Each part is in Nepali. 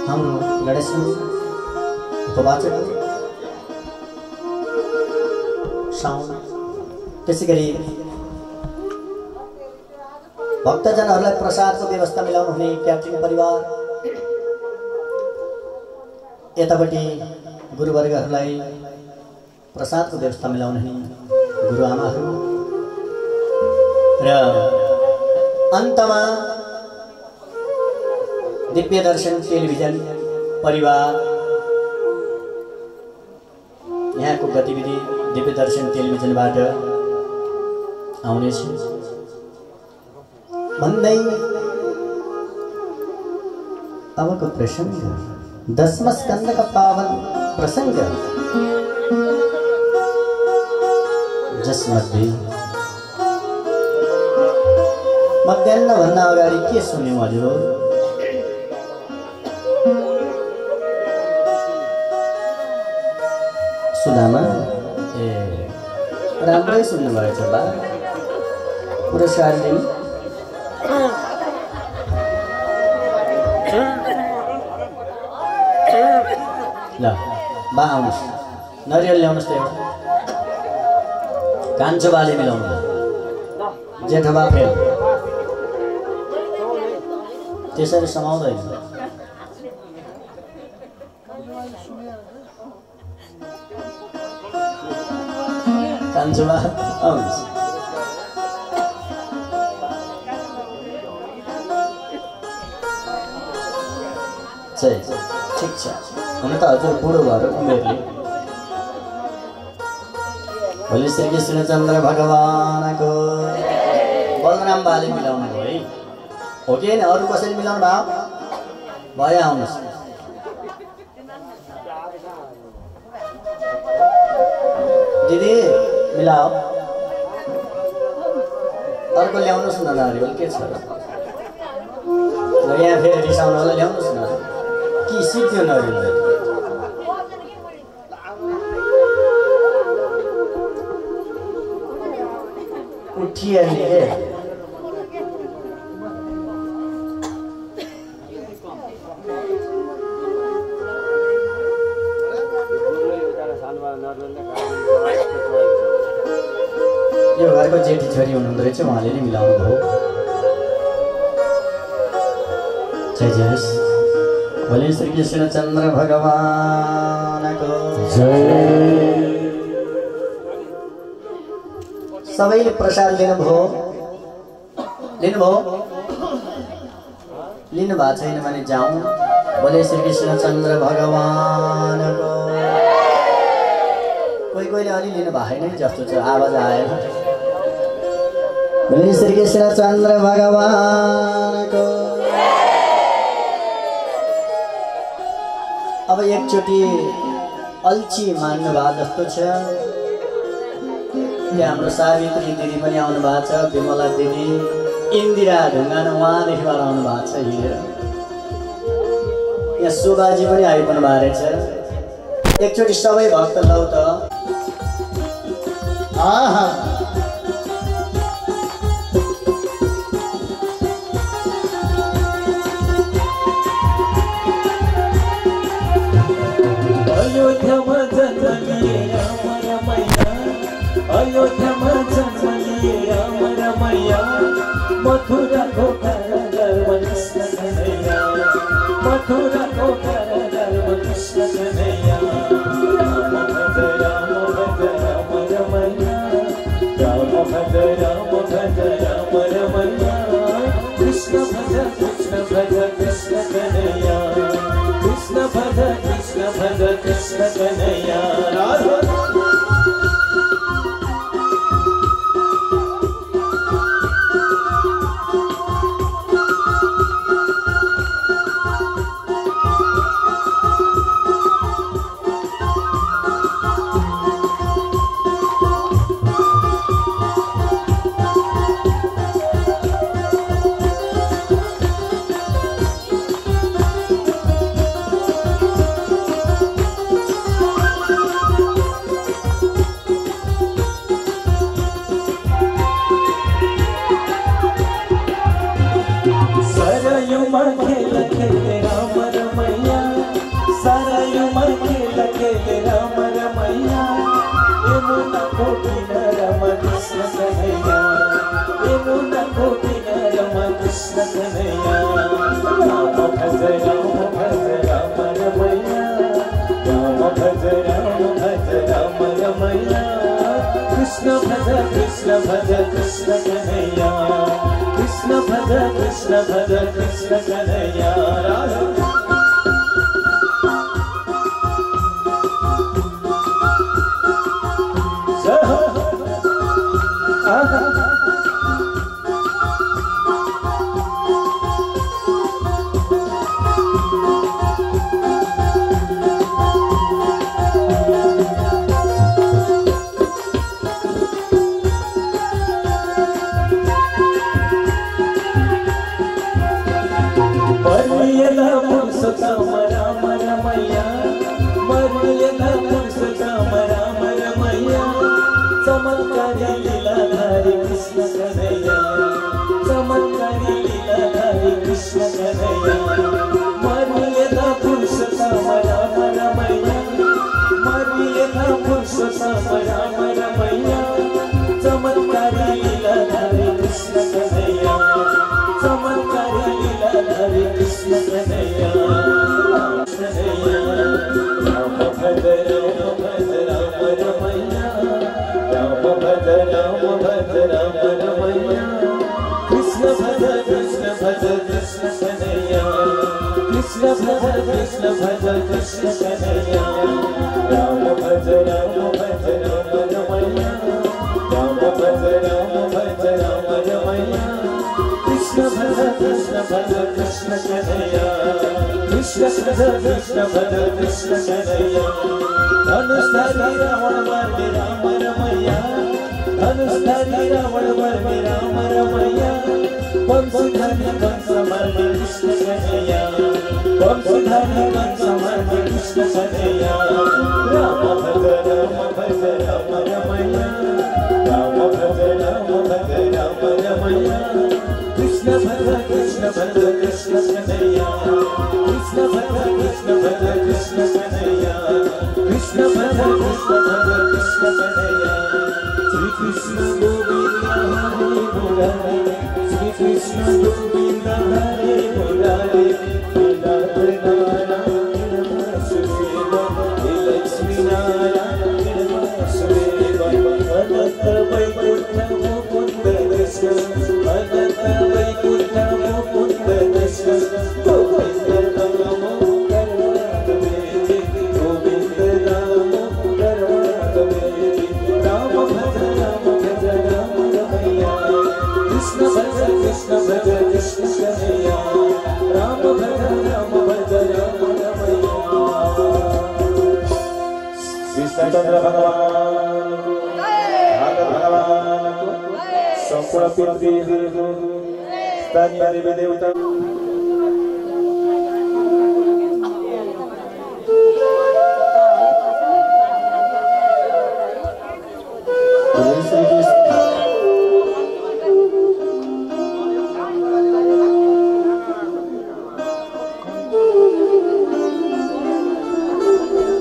हाम्रो गणेश उपवाचक साउन त्यसैगरी भक्तजनहरूलाई प्रसादको व्यवस्था मिलाउनु हुने क्याटरिङ परिवार, यतापट्टि गुरुवर्गहरूलाई प्रसादको व्यवस्था मिलाउनु हुने गुरुआमाहरू र अन्तमा दिव्य दर्शन टेलिभिजन परिवार। यहाँको गतिविधि दिव्य दर्शन टेलिभिजनबाट आउनेछ भन्दै अबको प्रसंग 10वां स्कंद का पावन प्रसंग, जसमध्ये मध्याह्नभन्दा अगाडि के सुन्यौं हजुर? सुदामा राम्रै सुन्नु भएछ बा, पुरस्कार दिनु। ल बा आउनुहोस्, नरियल ल्याउनुहोस् त एउटा, कान्छो बाले मिलाउनु, जेठबा फेल त्यसरी समाउँदैन। कान्छोबा आउनुहोस्। ठिक छ, हुन त हजुर बुढो भएर उमेरले भोलि श्री कृष्णचन्द्र भगवानको बलराम बाले मिलाउनु भयो है, हो कि होइन? अरू कसरी मिलाउनु भयो? भयो, आउनुहोस्। दिदी मिलाओ, अर्को ल्याउनुहोस् न नारियल, के छ र यहाँ फेरि रिसाउनु होला, ल्याउनुहोस् न कि सिक्यो नरियल उठिहाल्ने यो घरको जेठी छोरी हुनुहुँदो रहेछ, उहाँले नै मिलाउनु भयो। जय जय होस्, भोलि श्री कृष्णचन्द्र भगवानको जय। सबैले प्रसाद लिनुभयो, लिनुभयो, लिनु भएको छैन भने जाउँ। भोलि श्री कृष्णचन्द्र भगवानको। कोही कोहीले अलि लिनु भएन जस्तो छ, आवाज आएन। भोलि श्री कृष्णचन्द्र भगवानको। अब एकचोटि अल्छी मान्नु भएको जस्तो छ। यहाँ हाम्रो सावित्री दिदी पनि आउनु भएको छ, विमला दिदी, इन्दिरा ढुङ्गान उहाँदेखिबाट आउनु भएको छ हिँडेर। यहाँ शोभाजी पनि आइपुग्नु भएको रहेछ। एकचोटि सबै भक्त लौ त। आहा अयोध्यामा जन्मले राम रमैया, अयोध्यामा जन्मले राम रमैया, मथुराको कारागारमा कृष्ण कन्हैया, मथुराको कारागारमा कृष्ण कन्हैया। राम भज राम भज राम रमैया, राम भज राम भज राम रमैया, कृष्ण भज कृष्ण कन्हैया, कृष्ण भज कृष्ण कन्हैया। राधा सरयुमा खेल खेलते राम रमैया, कन्हैया राम भज राम रमैया राम भज राम रमैया कृष्ण भज कृष्ण कन्हैया कृष्ण भज कृष्ण कन्हैया राधा पुरुषोत्तम राम रमैया मर्यादा पुरुषोत्तम राम रमैया चमत्कारी लीलाधारी कृष्ण कन्हैया चमत्कारी लीलाधारी कृष्ण कन्हैया मर्यादा पुरुषोत्तम राम रमैया मर्यादा पुरुषोत्तम राम रमैया चमत्कारी लीलाधारी कृष्ण कन्हैया चमत्कारी लीलाधारी कृष्ण कन्हैया राम भज राम रमैया राम भज राम रमैया कृष्ण भज कृष्ण कन्हैया कृष्ण भज कृष्ण कन्हैया राम भज राम रमैया राम भज राम रमैया कृष्ण भज कृष्ण कन्हैया कृष्ण भज कृष्ण कन्हैया धनुषधारी रावण मारे राम रमैया धनुषधारी रावण मारे राम रमैया वंशधारी कंस मारे कृष्ण कन्हैया वंशधारी कंस मारे कृष्ण कन्हैया राम भज राम रमैया राम भज राम रमैया कृष्ण भज कृष्ण कन्हैया कृष्ण भज कृष्ण कन्हैया कृष्ण भज कृष्ण कन्हैया श्री कृष्ण गोविंद हरे मुरारे श्री कृष्ण गोविंद हरे मुरारे नारायण वासुदेव लक्ष्मी नारायण वासुदेव अनंत वैकुंठ मुकुंद कृष्ण अनंत वैकुंठ मुकुंद कृष्ण गोविंद नाम राम भज राम रमैया कृष्ण भज कृष्ण कन्हैया राम भज राम रमैया कृष्णचंद्र भगवान भगवान संपूर्ण पृथ्वी स्थानीय देवी देवता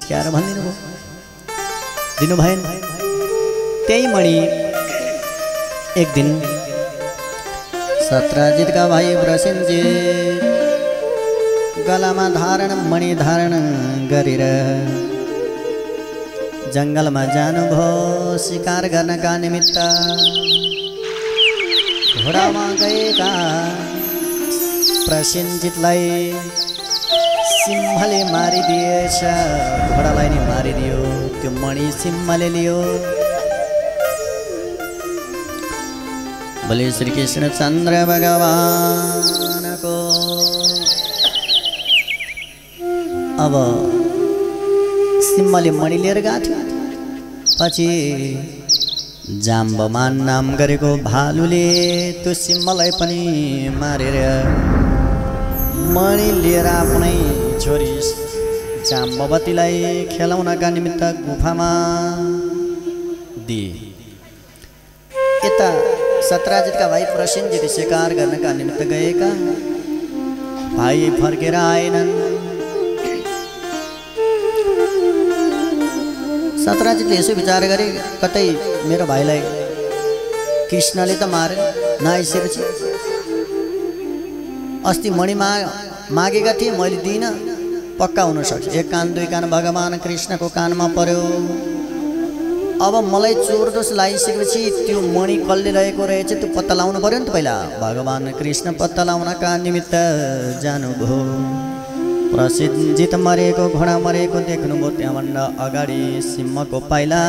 क्या भनिदिनु दिनु भएन त्यही मणि एक दिन सत्रजितका भाइ प्रसेनजित गलामा धारण मणि धारण गरेर जङ्गलमा जानुभयो शिकार गर्नका निमित्त घोडामा गएका प्रसेनजितलाई सिंहले मारिदिएछ घोडालाई नि मारिदियो त्यो मणि सिंहले लियो बोले श्री कृष्ण चन्द्र भगवानको अब सिंहले मणि लिएर गएको थियो पछि जाम्बमान नाम गरेको भालुले त्यो सिंहलाई पनि मारेर मणि लिएर आफ्नै छोरी जाम्बवतीलाई खेलाउनका निमित्त गुफामा दिए। यता सत्रजितका भाइ प्रसेनजित शिकार गर्नका निमित्त गएका भाइ फर्केर आएनन्। सत्रजितले यसो विचार गरे कतै मेरो भाइलाई कृष्णले त मारे नआइसकेपछि अस्ति मणि मागेका थिए मैले दिइनँ, पक्का हुन सक्छ। एक कान दुई कान भगवान कृष्णको कानमा पर्यो। अब मलाई चोर दोष लगाइसकेपछि त्यो मणि कसले रहेको रहेछ त्यो पत्ता लगाउनु पर्यो नि त। पहिला भगवान कृष्ण पत्ता लगाउनका निमित्त जानुभयो। प्रसिद्धित मरेको घोडा मरेको देख्नुभयो, त्यहाँभन्दा अगाडि सिंहको पाइला,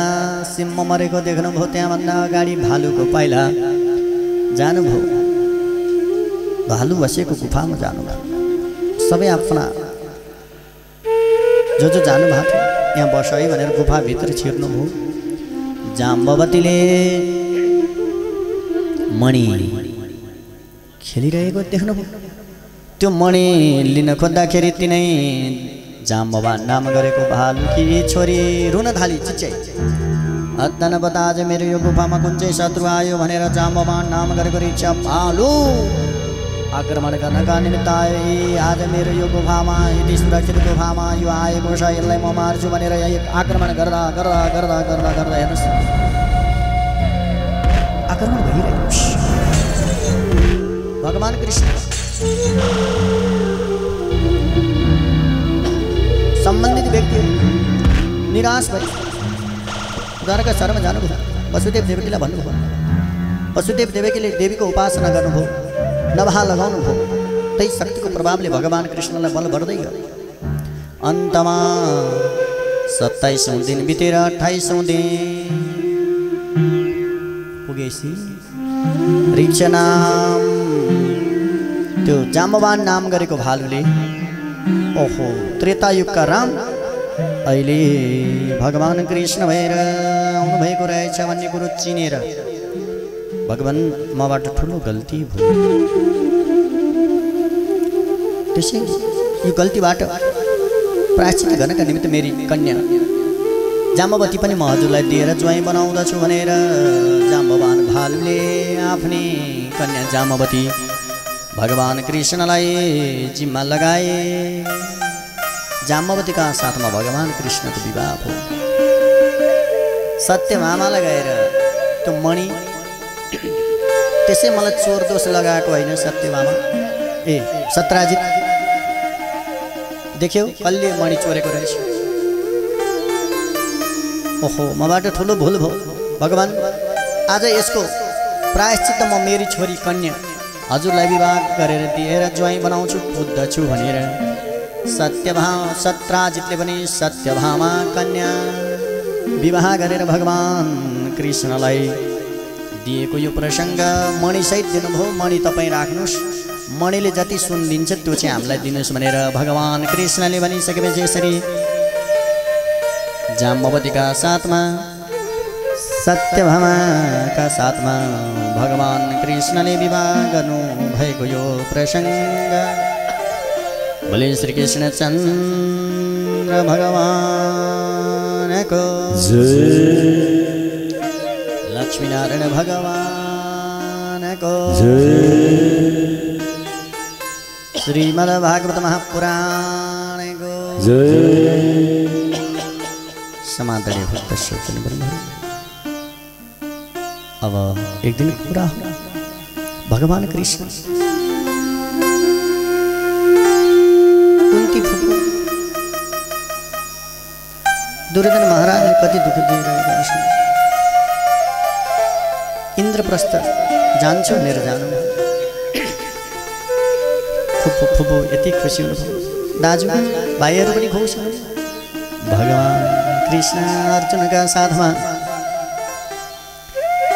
सिंह मरेको देख्नुभयो, त्यहाँभन्दा अगाडि भालुको पाइला जानुभयो। भालु बसेको गुफामा जानुभयो। सबै आफ्ना जो जानुभएको थियो यहाँ बस है भनेर गुफाभित्र छिर्नुभयो। जाम्बवतीले मणि खेलिरहेको देख्नुभयो। त्यो मणि लिन खोज्दाखेरि तिनै जाम्बवान नाम गरेको भालुकी छोरी रुन थाली चिच्याइ। अद्दन बता आज मेरो यो गुफामा कुन चाहिँ शत्रु आयो भनेर जाम्बवान नाम गरेको रिचा भालु आक्रमण गर्नका निमित्त आयो। आज मेरो यो गुफामा, यति सुरक्षित गुफामा यो आएको छ, यसलाई म मार्छु भनेर आक्रमण गर्दा गर्दा गर्दा गर्दा गर्दा हेर्नुहोस् आक्रमण भइरहेको छ। भगवान कृष्ण सम्बन्धित व्यक्तिहरू निराश भए द्वारका शहरमा जानुभयो। वसुदेव देवकीलाई भन्नुभयो। वसुदेव देवकीले देवीको उपासना गर्नुभयो, नभा लगाउनुभयो। त्यही शक्तिको प्रभावले भगवान कृष्णलाई बल बढ्दै गयो। अन्तमा 27औं दिन बितेर 28औं दिन पुगेसी रिचनाम त्यो जाम्बवान नाम गरेको भालुले ओहो त्रेतायुगका राम अहिले भगवान कृष्ण भएर आउनु भएको रहेछ भन्ने कुरो चिनेर भगवान मबाट ठुलो गल्ती भयो, त्यसै यो गल्तीबाट प्रायश्चित गर्नका निमित्त मेरी कन्या जाम्बवती पनि म हजुरलाई दिएर ज्वाइँ बनाउँदछु भनेर जाम्बवान भालुले आफ्नी कन्या जाम्बवती भगवान कृष्णलाई जिम्मा लगाए। जाम्बवतीका साथमा भगवान कृष्णको विवाह भयो। सत्यभामालाई गएर त्यो मणि त्यसै मलाई चोर दोष लगाएको होइन सत्यभामा ए सत्राजित देख्यौ कसले मणि चोरेको रहेछ। ओहो मबाट ठुलो भुल भयो भगवान, आज यसको प्रायश्चित म मेरी छोरी कन्या हजुरलाई विवाह गरेर दिएर ज्वाइँ बनाउँछु बुद्धछु भनेर सत्राजितले पनि सत्यभामा कन्या विवाह गरेर भगवान कृष्णलाई दिएको यो प्रसङ्ग मणिसहित दिनुभयो। मणि तपाईँ राख्नुहोस्, मणिले जति सुन दिन्छ त्यो चाहिँ हामीलाई दिनुहोस् भनेर भगवान कृष्णले भनिसकेपछि यसरी जाम्बवतीका साथमा सत्यभामाका साथमा भगवान कृष्णले विवाह गर्नु भएको यो प्रसङ्ग बोले श्री कृष्ण चन्द्र भगवानको जय, लक्ष्मीनारायण भगवानको जय, श्रीमद् भागवत महापुराणको जय। समादरणीय भक्त श्रोतृ अब एक दिन कुरा हो, भगवान कृष्ण कुन्ती फुपू दुर्योधन महाराजले कति दुःख दिइरहेका छन्। इन्द्रप्रस्थ जान्छु भनेर जानु फुपू फुपू यति खुसी हुनुभयो। दाजु भाइहरू पनि खुसी हुनु। भगवान कृष्ण अर्जुनका साथमा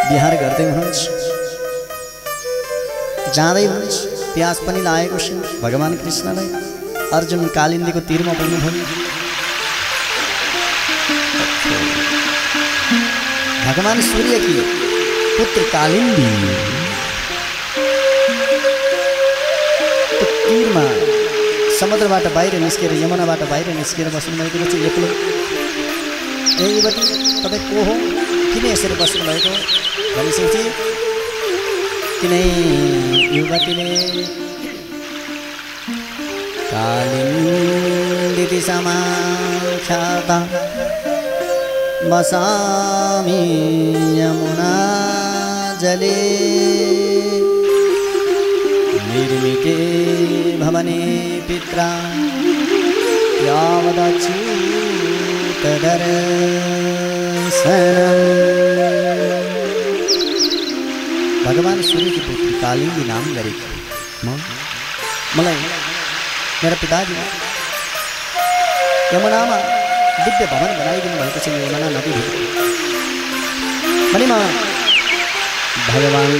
विहार गर्दै हुनुहुन्छ। जाँदै हुनुहुन्छ, प्यास पनि लागेको छ भगवान कृष्णलाई। अर्जुन कालिन्दीको तीरमा पुग्नुभयो। भगवान सूर्यकी पुत्र कालिन्दी तीरमा समुद्रबाट बाहिर निस्केर यमुनाबाट बाहिर निस्केर बस्नुभएको चाहिँ एक्लो। ए युवती तपाईँ को हो, किन यसरी बस्नुभएको भनिसकेपछि किनै युवतीले कालिन्दी समाख्याता बसामि यमुना जले निर्मिते भवने पित्रा भगवान सूर्य की पुत्री कालिंदी नाम गरेको मलाई मेरा पिताजी यमुनामा दिव्य भवन बनाइदिनु भएको छ। यमुना नदी पनि म भगवान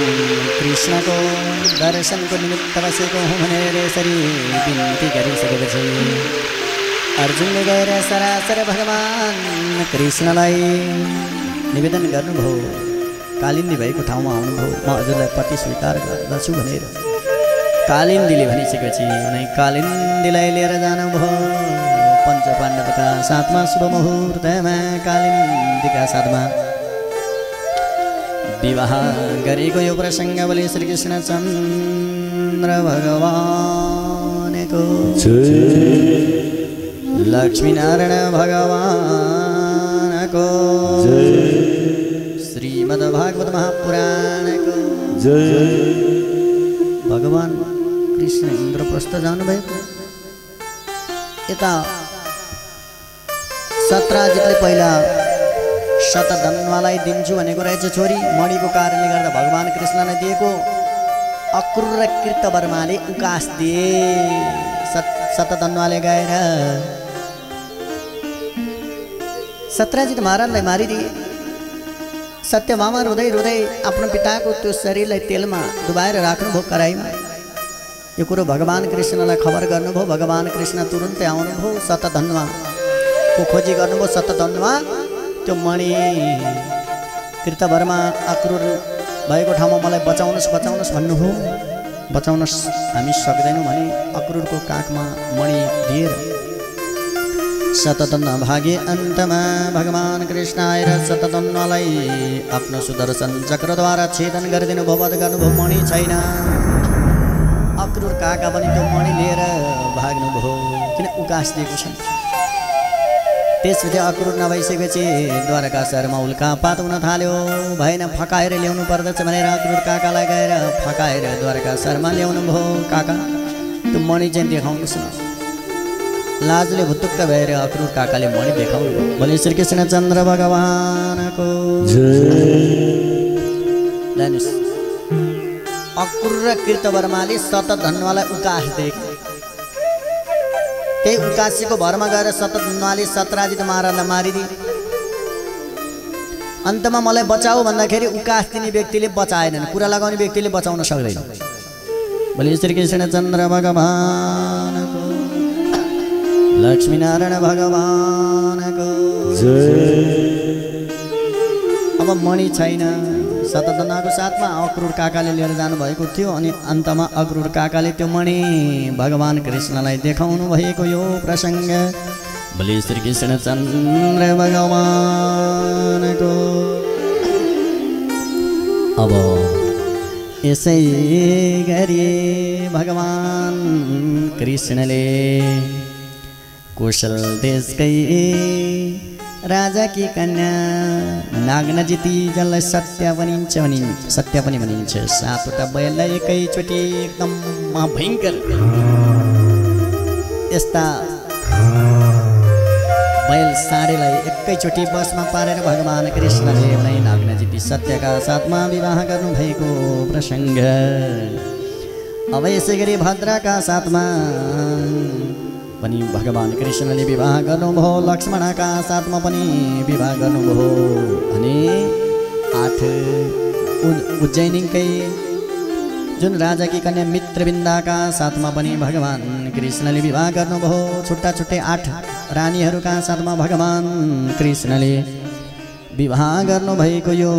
कृष्णको दर्शनको निमित्त बसेको हुँ भनेर यसरी बिन्ती गरिसकेपछि अर्जुनले गएर सरासर भगवान कृष्णलाई निवेदन गर्नुभयो। कालिन्दी भएको ठाउँमा आउनुभयो, म हजुरलाई पति स्वीकार गर्दछु भनेर कालिन्दीले भनिसकेपछि उनी कालिन्दीलाई लिएर जानुभयो। पञ्च पाण्डवका साथमा शुभ मुहुर्तमा कालिन्दीका साथमा विवाह गरेको यो प्रसङ्ग बोले श्री कृष्ण चन्द्र भगवानको लक्ष्मीनारायण भगवानको श्रीमद्भागवत महापुराणको भगवान कृष्ण इन्द्रप्रस्थ जानुभएको। यता सत्राजितले पहिला शतधन्वालाई दिन्छु भनेको रहेछ छोरी। मणिको कारणले गर्दा भगवान कृष्णलाई दिएको अक्रूर र कृतवर्माले उकास दिए। शतधन्वाले गएर सत्राजित महाराजलाई मारिदिए। सत्यभामा रुँदै रुँदै आफ्नो पिताको त्यो शरीरलाई तेलमा डुबाएर राख्नुभयो कराईमा। यो कुरो भगवान कृष्णलाई खबर गर्नुभयो। भगवान कृष्ण तुरुन्तै आउनुभयो, शतधन्वाको खोजी गर्नुभयो। शतधन्वा त्यो मणि कृतवर्मा अक्रूर भएको ठाउँमा मलाई बचाउनुहोस् बचाउनुहोस् भन्नुभयो। बचाउनुहोस् हामी सक्दैनौँ भने अक्रूरको काखमा मणि दिएर शतधन्वा भागे। अन्तमा भगवान कृष्ण आएर शतधन्वालाई आफ्नो सुदर्शन चक्रद्वारा छेदन गरिदिनु भयो, वध गर्नुभयो। मणि छैन। अक्रूर काका पनि त्यो मणि लिएर भाग्नुभयो, किन उकास दिएको छ। त्यसपछि अक्रूर नभइसकेपछि द्वारका शहरमा उल्कापात हुन थाल्यो। भएन, फकाएर ल्याउनु पर्दछ भनेर अक्रूर काकालाई गएर फकाएर द्वारका शहरमा ल्याउनु भयो। काका त्यो मणि चाहिँ देखाउनुहोस् न। लाजले भुतुक्क भएर अक्रूर काकाले मणि देखाउनु भयो। बोले श्री कृष्ण चन्द्र भगवानको जानुस्। अक्रूर र कृतवर्माले शतधन्वालाई उकास दिएको। त्यही उकासीको भरमा गएर शतधन्वाले सत्राजित महाराजलाई मारिदिए। अन्तमा मलाई बचाऊ भन्दाखेरि उकास दिने व्यक्तिले बचाएनन्, कुरा लगाउने व्यक्तिले बचाउन सक्दैन। बोले श्री कृष्ण चन्द्र भगवानको लक्ष्मीनारायण भगवानको अब मणि छैन। शतधन्वाको साथमा अक्रूर काकाले लिएर जानुभएको थियो। अनि अन्तमा अक्रूर काकाले त्यो मणि भगवान कृष्णलाई देखाउनु भएको यो प्रसङ्ग बोले श्री कृष्ण चन्द्र भगवानको। अब यसै गरी भगवान कृष्णले कौशल देशकै राजाकी कन्या नागनजिती जसलाई सत्य पनि भनिन्छ 7वटा बैललाई एकैचोटि एकदम भयङ्कर यस्ता बैल साँडेलाई एकैचोटि बसमा पारेर भगवान कृष्णले नै नागनजिती सत्यका साथमा विवाह गर्नुभएको प्रसङ्ग। अब यसै गरी भद्रका साथमा पनि भगवान कृष्णले विवाह गर्नुभयो। लक्ष्मणका साथमा पनि विवाह गर्नुभयो। अनि 8 उज्जैनीकै जुन राजाकी कन्या मित्रविन्दाका साथमा पनि भगवान कृष्णले विवाह गर्नुभयो। छुट्टा छुट्टै 8 रानीहरूका साथमा भगवान कृष्णले विवाह गर्नुभएको यो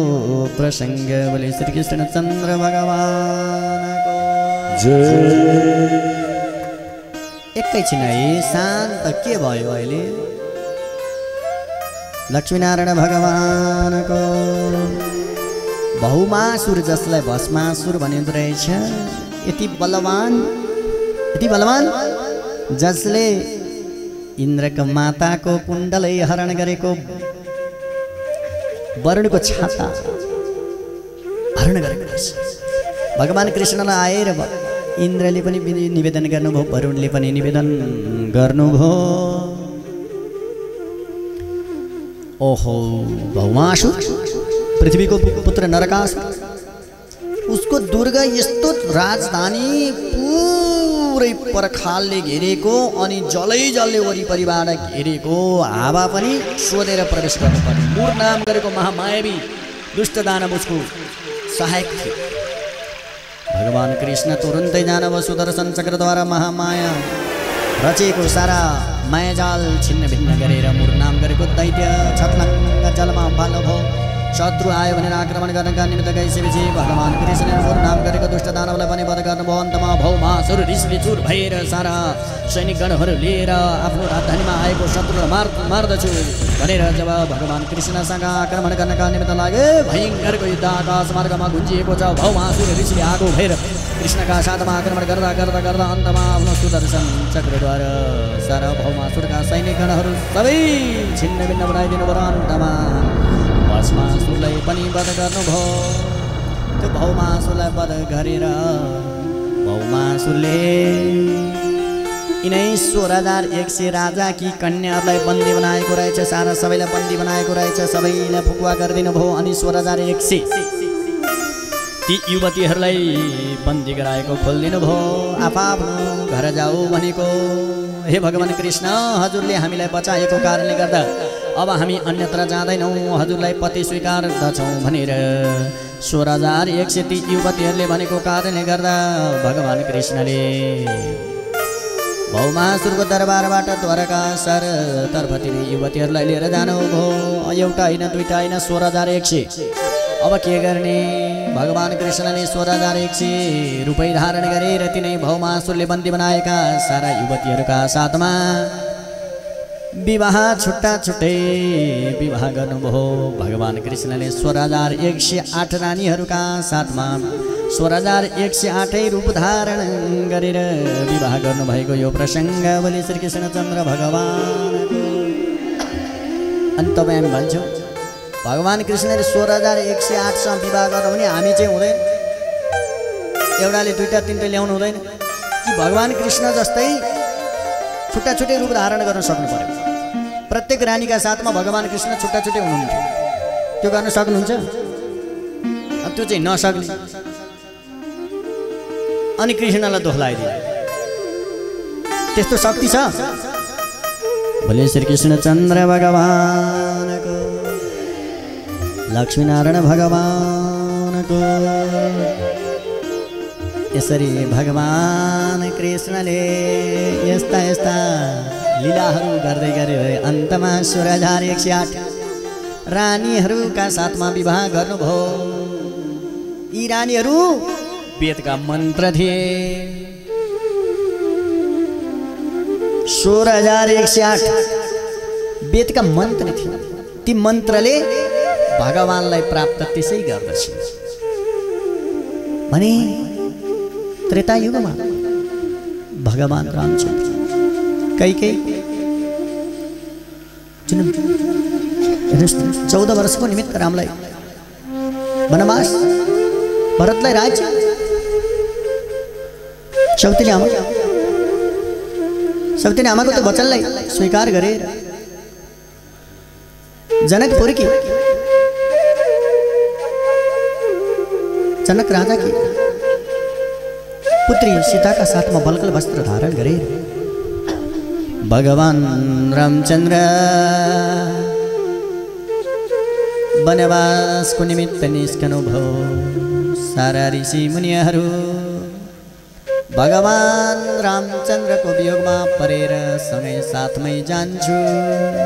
प्रसङ्ग बोले श्री कृष्ण चन्द्र भगवानको जय। एकैछिन है शान्त के भयो अहिले। लक्ष्मीनारायण भगवानको बहुमासुर जसलाई भस्मासुर भनिँदो रहेछ, यति बलवान जसले इन्द्रको माताको कुण्डलै हरण गरेको वरुणको छाता हरण गरेको रहेछ। भगवान कृष्णलाई आएर इन्द्रले पनि निवेदन गर्नुभयो, वरुणले पनि निवेदन गर्नुभयो। ओहो भौमासुर पृथ्वीको पुत्र नरकासुर, उसको दुर्ग यस्तो राजधानी पुरै पर्खालले घेरेको अनि जल्लै वरिपरिबाट घेरेको, हावा पनि सोधेर प्रवेश गर्नुपर्ने। मुर नाम गरेको महामायावी दुष्ट दानव उसको सहायक थियो। भगवान कृष्ण तुरुन्तै जानुभयो, सुदर्शन चक्रद्वारा महामाया रचेको सारा मायाजाल छिन्न भिन्न गरेर मुर नाम गरेको दैत्य छत्लङ्ग जलमा फाल्नुभयो। शत्रु आयो भनेर आक्रमण गर्नका निमित्त गइसकेपछि भगवान कृष्णले मुर नाम गरेको दुष्ट दानवलाई पनि वध गर्नुभयो। अन्तमा भौमासुर रिसले चुर भएर सारा सैनिकगणहरू लिएर आफ्नो राजधानीमा आएको शत्रुलाई मार्दछु भनेर जब भगवान कृष्णसँग आक्रमण गर्नका निमित्त लागे, भयङ्करको युद्ध आकाश मार्गमा गुन्जिएको छ। भौमासुर रिसले आगो भएर कृष्णका साथमा आक्रमण गर्दा गर्दा गर्दा अन्तमा आफ्नो सुदर्शन चक्रद्वारा सारा भौमासुरका सैनिकगणहरू सबै छिन्न भिन्न बनाइदिनु भयो। अन्तमा भस्मासुरलाई पनि वध गर्नुभयो। त्यो भौमासुरलाई वध गरेर भौमासुरले यिनै 16,100 राजाकी कन्याहरूलाई बन्दी बनाएको रहेछ। सारा सबैलाई बन्दी बनाएको रहेछ, सबैलाई फुकुवा गरिदिनु भयो। अनि 16,100 ती युवतीहरूलाई बन्दी गराएको खोलिदिनु भयो। आफ्नो घर जाऊ भनेको, हे भगवान कृष्ण हजुरले हामीलाई बचाएको कारणले गर्दा अब हामी अन्यत्र जाँदैनौँ, हजुरलाई पति स्वीकार गर्दछौँ भनेर 16,100 ती युवतीहरूले भनेको कारणले गर्दा भगवान कृष्णले भौमासुरको दरबारबाट द्वारका सरतर्फतिर युवतीहरूलाई लिएर जानुभयो। एउटा होइन, दुईटा होइन, 16,100। अब के गर्ने? भगवान कृष्णले 16,100 रुपैयाँ धारण गरेर तिनै भौमासुरले बन्दी बनाएका सारा युवतीहरूका साथमा विवाह छुट्टा छुट्टै विवाह गर्नुभयो। भगवान कृष्णले 16,108 रानीहरूका साथमा 16,108 रूप धारण गरेर विवाह गर्नुभएको यो प्रसङ्ग बोली श्री कृष्णचन्द्र भगवानको। अनि तपाईँ हामी भन्छौँ भगवान कृष्णले 16,108सँग विवाह गर्नु भने हामी चाहिँ हुँदैन, एउटाले दुईटा तिनवटा ल्याउनु हुँदैन कि भगवान कृष्ण जस्तै छुट्टा छुट्टै रूप धारण गर्न सक्नु पर्यो। प्रत्येक रानीका साथमा भगवान कृष्ण छुट्टा छुट्टै हुनुहुन्थ्यो। त्यो गर्न सक्नुहुन्छ? त्यो चाहिँ नसक्ने। अनि कृष्णलाई दोष लगाइदियो। त्यस्तो शक्ति छ? भोलि श्री कृष्णचन्द्र भगवानको, लक्ष्मीनारायण भगवानको। यसरी भगवान कृष्णले यस्ता यस्ता लीलाहरू गर्दै गरेर अन्तमा 16,108 रानीहरूका साथमा विवाह गर्नुभयो। यी रानीहरू वेदका मन्त्र थिए। 16,108 वेदका मन्त्र थिए। ती मन्त्रले भगवानलाई प्राप्त त्यसै गर्दछ भने त्रेतायुगमा भगवान रामचन्द्र कैकेयी जुन 14 वर्षको निमित्त रामलाई वनवास, भरतलाई राज्य, सौतेनी आमाको त वचनलाई स्वीकार गरेर जनकपुरकी जनक राजा की पुत्री सीताका साथमा बलकल वस्त्र धारण गरेर भगवान रामचन्द्र वनवासको निमित्त निस्कनु भयो। सारा ऋषि मुनिहरू भगवान रामचन्द्रको वियोगमा परेर सँगै साथमै जान्छु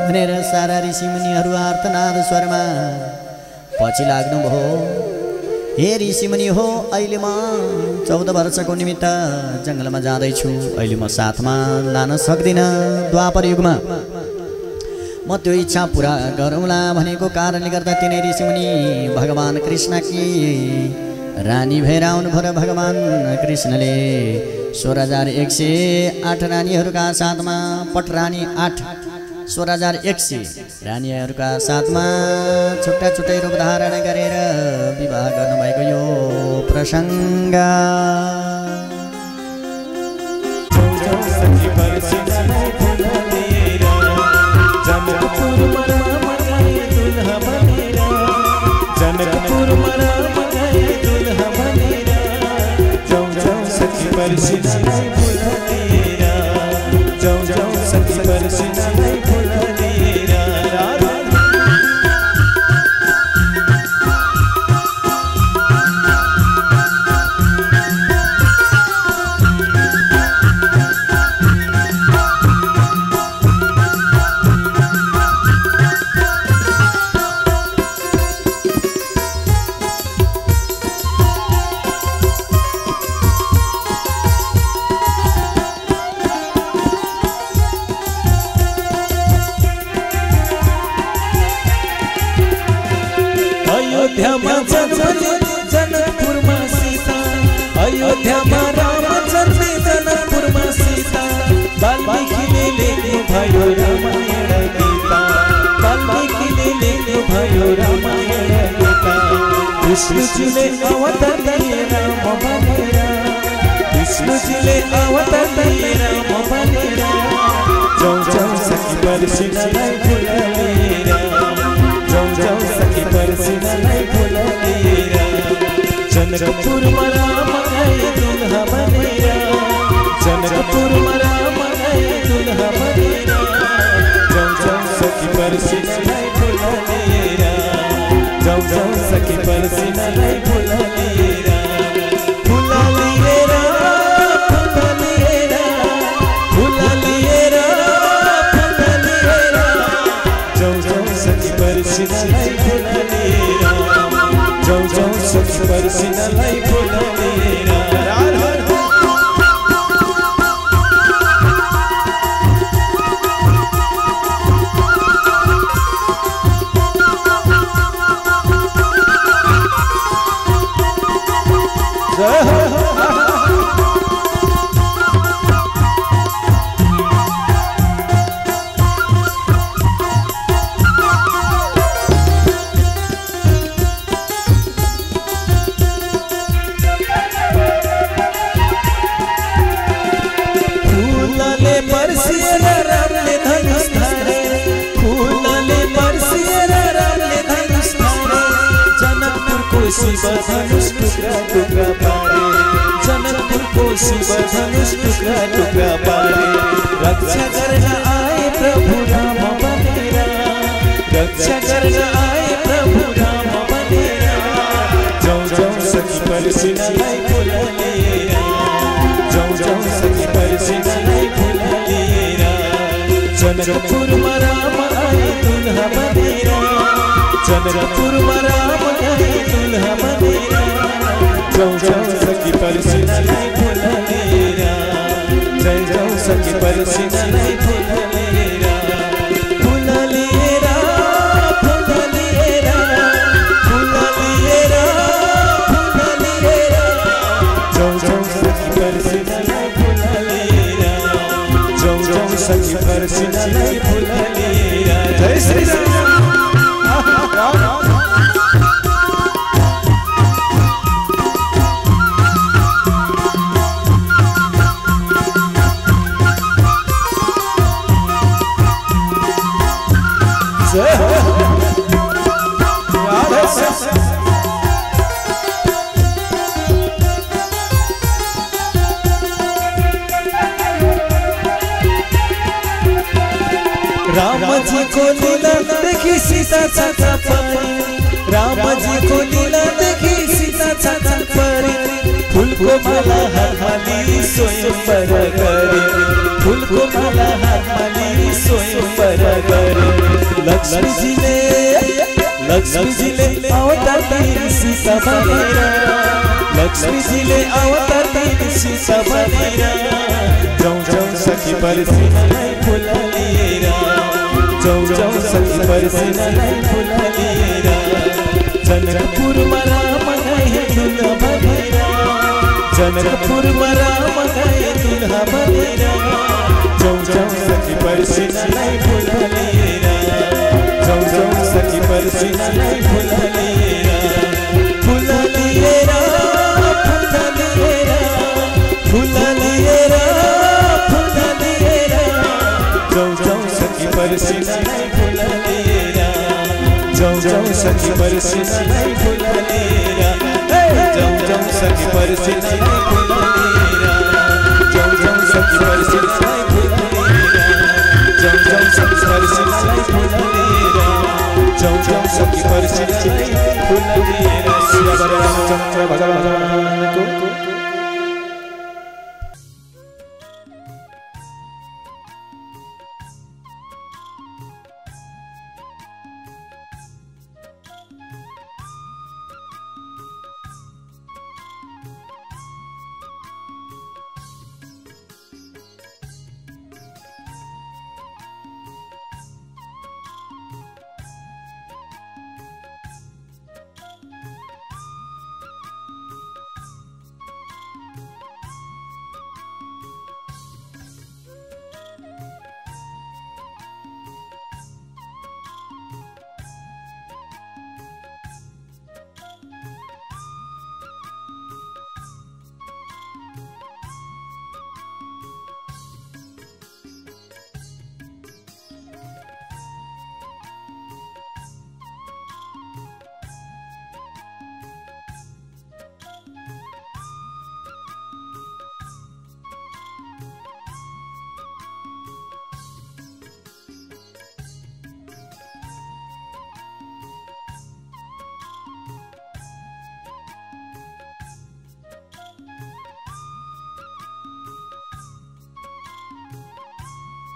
भनेर सारा ऋषि मुनिहरू आर्तनाद स्वरमा पछि लाग्नुभयो। हे ऋषिमुनि हो, अहिले म 14 वर्षको निमित्त जङ्गलमा जाँदैछु, अहिले म साथमा लान सक्दिनँ। द्वापर युगमा म त्यो इच्छा पुरा गरौँला भनेको कारणले गर्दा तिनै ऋषिमुनि भगवान कृष्णकी रानी भएर आउनुभयो। भगवान कृष्णले 16,108 रानीहरूका साथमा पटरानी 8 16,100 रानीहरूका साथमा छुट्टा छुट्टै रूप धारण गरेर विवाह गर्नुभएको यो प्रसङ्ग पर्सिनालाई फुल लिएर जनकपुरमा राम गए दुल्हा बनेर जनकपुरमा राम गए दुल्हा बनेर जाउँ जाउँ सखी पर्सिनालाई फुल लिएर जाउँ जाउँ सखी पर्सिनालाई फुल लिएर अयोध्यामा जन्मे जनकपुरमा सीता अयोध्यामा राम जन्मे जनकपुरमा सीता वाल्मीकिले लेख्नु भयो रामायण गीता वाल्मीकिले लेख्नु भयो रामायण गीता विष्णुजीले अवतार लिए राम बनेर विष्णुजीले अवतार लिए राम बनेर जाउँ जाउँ सखी पर्सिनालाई फुल लिएर जाउँ जाउँ सखी पर्सिनालाई फुल लिएर जनकपुरमा राम गए दुल्हा बनेर जनकपुरमा राम गए दुल्हा बनेर जाउँ जाउँ सखी पर्सिनालाई फुल लिएर जाउँ जाउँ सखी पर्सिनालाई फुल लिएर फुल लिएर फुल लिएर फुल लिएर फुल लिएर जाउँ जाउँ सखी पर्सिनालाई फुल लिएर जाउँ जाउँ सखी पर्सिनालाई फुल लिएर शिव धनुष टुक्रा टुक्रा पारे जनकपुरको शिव धनुष टुक्रा टुक्रा पारे रक्षा गर्न आए प्रभु राम बनेर रक्षा गर्न आए प्रभु राम बनेर जाउँ जाउँ सखी पर्सिनालाई फुल लिएर जाउँ जाउँ सखी पर्सिनालाई फुल लिएर जनकपुरमा राम आए दुल्हा बनेर जनकपुरमा राम गए दुल्हा बनेर जाउँ जाउँ सखी पर्सिनालाई फुल लिएर जाउँ सखी पर्सिनालाई फुल लिएर फुल लिएर फुल लिएर फुल लिएर फुल लिएर जाउँ जाउँ सखी पर्सिनालाई फुल लिएर जाउँ जाउँ सखी पर्सिनालाई फुल लिएर जय श्री राम राम जी को लीला देखी सीता छाता परी राम जी को लीला देखी सीता छाता परी फूल को माला हाथाली स्वयं पर करे फूल को माला हाथाली स्वयं पर करे लक्ष्मी जी ले अवतार ली सीता बनेर लक्ष्मी जी ले अवतार ली सीता बनेर जाउँ जाउँ सखी पर्सिनालाई फुल लिएर जाउँ जाउँ सखी पर्सिनालाई फुल लिएर जनकपुरमा राम गए दुल्हा बनेर जनकपुरमा राम गए दुल्हा बनेर जाउँ जाउँ सखी पर्सिनालाई फुल लिएर जाउँ जाउँ सखी पर्सिनालाई फुल लिएर फुल लिएर फुल लिएर फुल लिएर फुल लिएर पर्सिनालाई फुल लिएर जाउँ जाउँ सखी पर्सिनालाई फुल लिएर जाउँ जाउँ सखी पर्सिनालाई फुल लिएर जाउँ जाउँ सखी पर्सिनालाई फुल लिएर जाउँ जाउँ सखी पर्सिनालाई फुल लिएर जाउँ जाउँ सखी पर्सिनालाई फुल लिएर शिव रामचन्द्र भगवान्